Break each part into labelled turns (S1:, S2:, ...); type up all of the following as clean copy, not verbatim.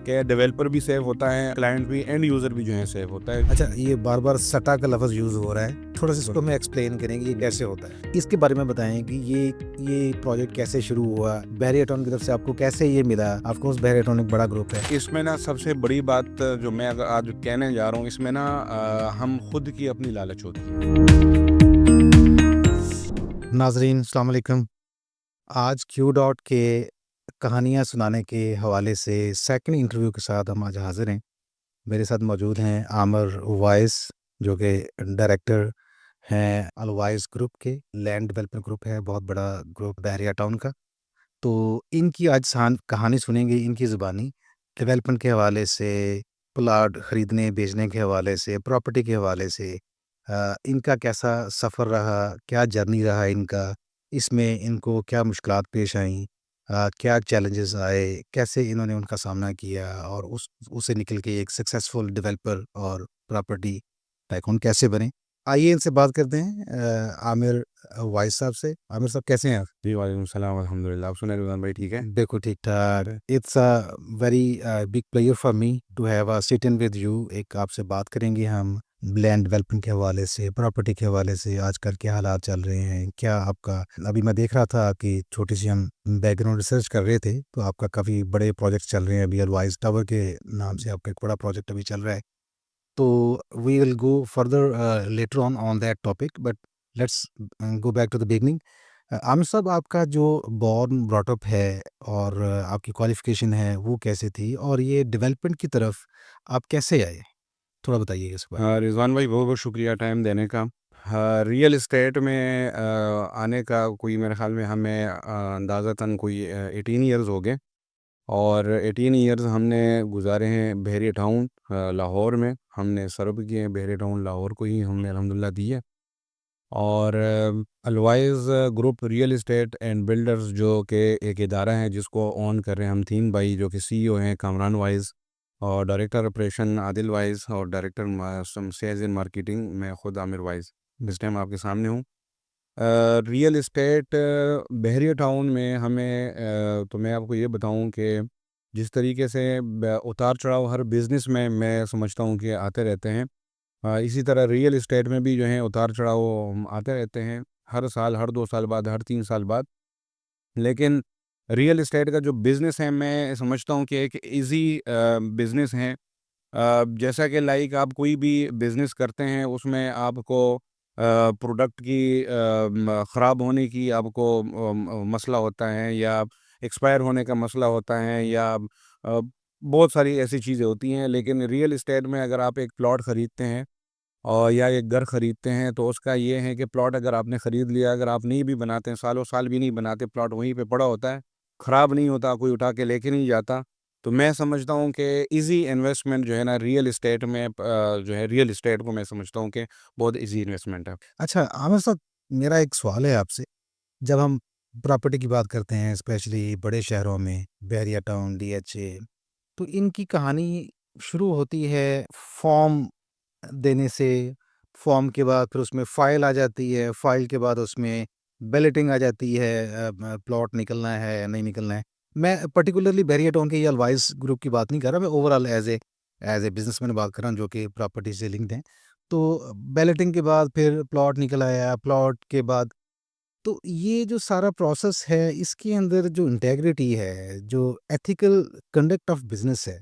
S1: कि डेवलपर भी सेव होता है, क्लाइंट भी, एंड यूजर भी जो है सेव होता है।
S2: अच्छा, ये बार बार सटा का लफ्ज़ यूज़ हो रहा है, थोड़ा सा इसको हमें एक्सप्लेन करेंगे ये कैसे होता है। इसके बारे में बताएं कि ये प्रोजेक्ट कैसे शुरू हुआ, बहरिया-टाउन की तरफ से आपको कैसे ये मिला। ऑफ कोर्स बहरिया-टाउन एक बड़ा ग्रुप है।
S1: इसमें ना सबसे बड़ी बात जो मैं अगर आज कहने जा रहा हूँ, इसमें ना हम खुद की अपनी लालच होती है।
S2: नाजरीन अस्सलाम वालेकुम। आज क्यू डॉट के कहानियाँ सुनाने के हवाले से सेकंड इंटरव्यू के साथ हम आज हाजिर हैं। मेरे साथ मौजूद हैं आमिर उवैस, जो कि डायरेक्टर हैं अलवाइस ग्रुप के। लैंड डेवलपमेंट ग्रुप है, बहुत बड़ा ग्रुप बहरिया टाउन का। तो इनकी आज कहानी सुनेंगे इनकी ज़ुबानी, डेवलपमेंट के हवाले से, प्लाट ख़रीदने बेचने के हवाले से, प्रॉपर्टी के हवाले से। इनका कैसा सफ़र रहा, क्या जर्नी रहा इनका, इसमें इनको क्या मुश्किलात पेश आईं, क्या चैलेंजेस आए, कैसे इन्होंने उनका सामना किया और उससे निकल के एक सक्सेसफुल डेवलपर और प्रॉपर्टी टाइकून कैसे बने। आइए इनसे बात करते हैं, आमिर वाइस साहब से। आमिर साहब कैसे हैं आप?
S1: जी वालेकुम सलाम, अल्हम्दुलिल्लाह। आप सुने रिजवान भाई, ठीक है?
S2: बिल्कुल ठीक-ठाक। It's a very big pleasure for me to have a sit in with you. एक आपसे बात करेंगे हम लैंड डेवलपमेंट के हवाले से, प्रॉपर्टी के हवाले से, आजकल क्या हालात चल रहे हैं, क्या आपका। अभी मैं देख रहा था कि छोटी-सी हम बैकग्राउंड रिसर्च कर रहे थे, तो आपका काफ़ी बड़े प्रोजेक्ट चल रहे हैं अभी। अलवाइस टावर के नाम से आपका एक बड़ा प्रोजेक्ट अभी चल रहा है। तो we will go further later on that topic, but let's go back to the beginning. Aamir साहब, आपका जो बॉर्न ब्रॉट अप है और आपकी क्वालिफ़िकेशन है वो कैसे थी, और ये डेवलपमेंट की तरफ आप कैसे आए? थोड़ा बताइएगा इसके बारे में।
S1: रिजवान भाई, बहुत बहुत शुक्रिया टाइम देने का। हाँ, रियल इस्टेट में आने का कोई मेरे ख्याल में हमें अंदाज़तन कोई 18 ईयर्स हो गए। और 18 ईयर्स हमने गुजारे हैं बहरिया टाउन लाहौर में। हमने सर्व किए हैं बहरिया टाउन लाहौर को ही हमने अल्हम्दुलिल्लाह दी है। और always group real estate and builders जो कि एक इदारा है जिसको ऑन कर रहे हैं हम तीन भाई, जो कि सीईओ हैं कामरान वाइज, और डायरेक्टर ऑपरेशन आदिल वाइज, और डायरेक्टर सेल्स इन मार्केटिंग मैं ख़ुद आमिर वाइज इस टाइम आपके सामने हूँ। रियल इस्टेट बहरिया टाउन में हमें तो मैं आपको ये बताऊं कि जिस तरीके से उतार चढ़ाव हर बिज़नेस में मैं समझता हूं कि आते रहते हैं, इसी तरह रियल इस्टेट में भी जो है उतार चढ़ाव आते रहते हैं, हर साल, हर 2 साल बाद, हर 3 साल बाद। लेकिन रियल इस्टेट का जो बिज़नेस है मैं समझता हूँ कि एक इजी बिज़नेस है। जैसा कि लाइक आप कोई भी बिज़नेस करते हैं उसमें आपको प्रोडक्ट की ख़राब होने की आपको मसला होता है, या एक्सपायर होने का मसला होता है, या बहुत सारी ऐसी चीज़ें होती हैं। लेकिन रियल इस्टेट में अगर आप एक प्लॉट ख़रीदते हैं और या एक घर ख़रीदते हैं, तो उसका ये है कि प्लॉट अगर आपने ख़रीद लिया, अगर आप नहीं भी बनाते हैं, सालों साल भी नहीं बनाते, प्लॉट वहीं पे पड़ा होता है, ख़राब नहीं होता, कोई उठा के लेके नहीं जाता। तो मैं समझता हूँ कि इजी इन्वेस्टमेंट जो है ना रियल इस्टेट में, जो है रियल इस्टेट को मैं समझता हूँ कि बहुत इजी इन्वेस्टमेंट है।
S2: अच्छा आमिर साहब, मेरा एक सवाल है आपसे। जब हम प्रॉपर्टी की बात करते हैं, स्पेशली बड़े शहरों में, बहरिया टाउन, डीएचए, तो इनकी कहानी शुरू होती है फॉर्म देने से। फॉर्म के बाद फिर उसमें फ़ाइल आ जाती है, फ़ाइल के बाद उसमें बैलेटिंग आ जाती है, प्लॉट निकलना है या नहीं निकलना है। मैं पर्टिकुलरली बहरिया टाउन के या अलवाइस ग्रुप की बात नहीं कर रहा, मैं ओवरऑल एज़ ए बिज़नेसमैन बात कर रहा हूँ जो कि प्रॉपर्टी से लिंक्ड हैं। तो बैलेटिंग के बाद फिर प्लॉट निकल आया, प्लॉट के बाद तो ये जो सारा प्रोसेस है, इसके अंदर जो इंटेग्रिटी है, जो एथिकल कंडक्ट ऑफ बिज़नेस है,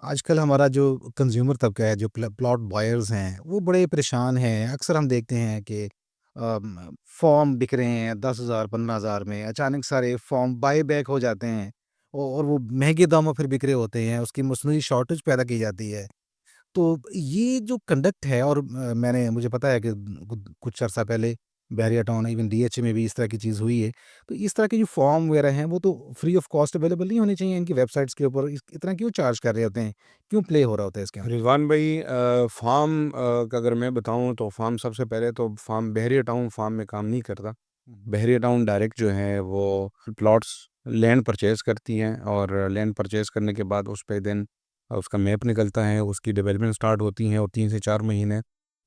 S2: आजकल हमारा जो कंज्यूमर तबका है, जो प्लॉट बायर्स हैं, वो बड़े परेशान हैं। अक्सर हम देखते हैं कि फॉर्म बिक रहे हैं 10,000 15,000 में, अचानक सारे फॉर्म बाय बैक हो जाते हैं, और वो महंगे दामों पर बिक रहे होते हैं, उसकी मसनूई शॉर्टेज पैदा की जाती है। तो ये जो कंडक्ट है, और मुझे पता है कि कुछ अर्सा पहले बैरिया टाउन, इवन डीएचए में भी इस तरह की चीज़ हुई है। तो इस तरह के जो फॉर्म वगैरह हैं, वो तो फ्री ऑफ कॉस्ट अवेलेबल नहीं होने चाहिए इनकी वेबसाइट्स के ऊपर। इतना क्यों चार्ज कर रहे होते हैं? क्यों प्ले हो रहा होता है इसके अंदर?
S1: रिजवान भाई, फार्म का अगर मैं बताऊं तो फार्म, सबसे पहले तो फार्म बहरिया टाउन फार्म में काम नहीं करता। बहरिया टाउन डायरेक्ट जो है वो प्लॉट्स, लैंड परचेज़ करती हैं, और लैंड परचेज़ करने के बाद उस पे देन उसका मैप निकलता है, उसकी डेवलपमेंट स्टार्ट होती है, और 3 से 4 महीने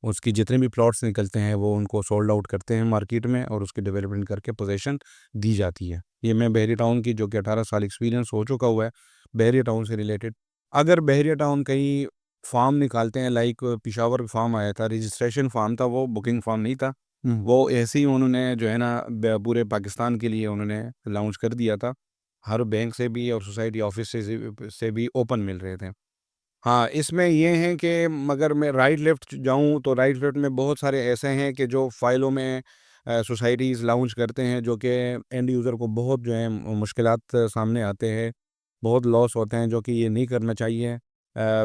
S1: उसकी जितने भी प्लॉट्स निकलते हैं वो उनको सोल्ड आउट करते हैं मार्केट में और उसकी डेवलपमेंट करके पोजीशन दी जाती है। ये मैं बहरिया टाउन की, जो कि 18 साल एक्सपीरियंस हो चुका हुआ है बहरिया टाउन से रिलेटेड। अगर बहरिया टाउन कहीं फार्म निकालते हैं, लाइक पिशावर फार्म आया था, रजिस्ट्रेशन फार्म था, वो बुकिंग फार्म नहीं था। वो ऐसे ही उन्होंने जो है ना पूरे पाकिस्तान के लिए उन्होंने लॉन्च कर दिया था। हर बैंक से भी और सोसाइटी ऑफिस से भी ओपन मिल रहे थे। हाँ, इसमें ये है कि मगर मैं राइट लेफ़्ट जाऊँ तो राइट लेफ़्ट में बहुत सारे ऐसे हैं कि जो फ़ाइलों में सोसाइटीज़ लॉन्च करते हैं, जो कि एंड यूज़र को बहुत जो है मुश्किलात सामने आते हैं, बहुत लॉस होते हैं, जो कि ये नहीं करना चाहिए।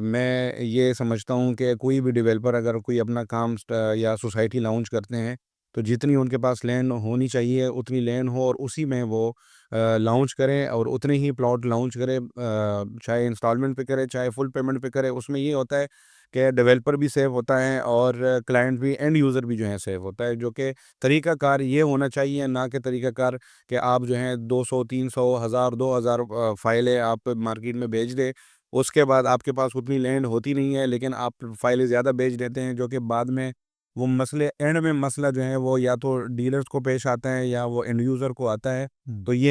S1: मैं ये समझता हूँ कि कोई भी डेवलपर अगर कोई अपना काम या सोसाइटी लॉन्च करते हैं, तो जितनी उनके पास लैंड होनी चाहिए उतनी लैंड हो और उसी में वो लॉन्च करें और उतने ही प्लॉट लॉन्च करें, चाहे इंस्टॉलमेंट पे करें चाहे फुल पेमेंट पे करें। उसमें ये होता है कि डेवलपर भी सेव होता है और क्लाइंट भी, एंड यूज़र भी जो है सेव होता है। जो कि तरीक़ाकार ये होना चाहिए, ना कि तरीक़ाकार कि आप जो है 200 300 1000 2000 फ़ाइलें आप मार्केट में बेच दें। उसके बाद आपके पास उतनी लैंड होती नहीं है, लेकिन आप फ़ाइलें ज़्यादा बेच देते हैं, जो कि बाद में वो मसले, एंड में मसला जो है वो या तो डीलर्स को पेश आता है या वो एंड यूज़र को आता है।
S2: हुँ।
S1: तो ये